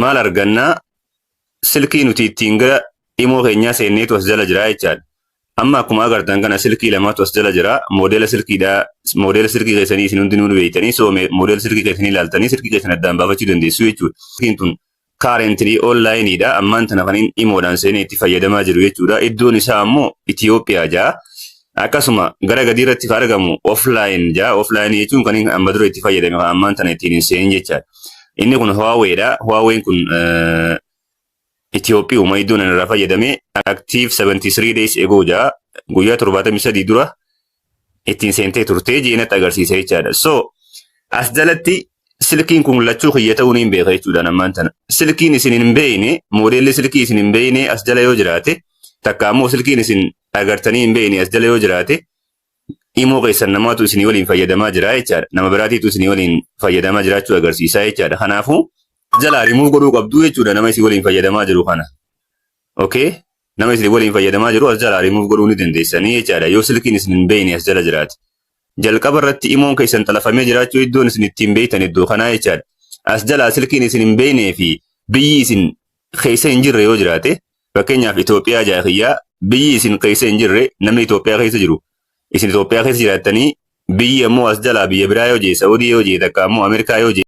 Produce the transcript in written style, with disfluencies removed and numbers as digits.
maal argannaa silkii nuti ittiin gara imoo keenyaa seenneetu as jala jira jechaadha. Amma akkuma agartan kana silkii lamaatu as jala jira. Moodela silkii keessanii isin hundinuu beektanii so moodela silkii keessanii ilaaltanii silkii keessan addaan baafachuu dandeessu jechuudha. Silkiin tun currently online dha. Ammaan tana kan imoodhaan seenee itti fayyadamaa jiru jechuudha. Iddoon isaa ammoo Itoophiyaa jaa. Akkasuma gara gadii irratti kan argamu offline jaa. Offline jechuun kan amma dura itti fayyadame kan ammaan tana ittiin hin seenin jechaadha. Inni kun Huawei dha. Huawei kun Itoophiyaa uma iddoon irraa fayyadame active 73 days ago jaa. Guyyaa 73 dura ittiin seentee turtee jeenatti agarsiisa jechaadha. So as jalatti silkiin kun lachuu kiyya ta'uu hin beeka jechuudha ammaan tana. Silkiin isin hin beekne, moodelli silkii isin hin beekne as jala yoo jiraate, takka ammoo silkiin isin agartanii hin beekne as jala yoo jiraate, imoo keessan namaatu isinii waliin fayyadamaa jira jechaadha. Nama biraatiitu isinii waliin fayyadamaa jiraachuu agarsiisa jechaadha. Kanaafuu jalaa remove godhuu qabdu jechuudha nama isin waliin fayyadamaa jiru kana. Okay? Nama isin waliin fayyadamaa jiru as jalaa remove godhuu ni dandeessanii jechaadha. Yoo silkiin isin hin beekne as jala jiraate. Jalqaba irratti imoon keessan xalafamee jiraachuu iddoon isin ittiin beektan iddoo kanaa jechaadha. As jalaa silkiin isin hin beeknee fi biyyi isin keessa hin jirre yoo jiraate, fakkeenyaaf Itoophiyaa jaahiyyaa biyyi isin keessa hin jirre namni Itoophiyaa keessa jiru. Isin Itoophiyaa keessa jiraattanii biyyi ammoo as jalaa biyya biraa yoo jee, Saudii yoo jee, takka ammoo Ameerikaa yoo jee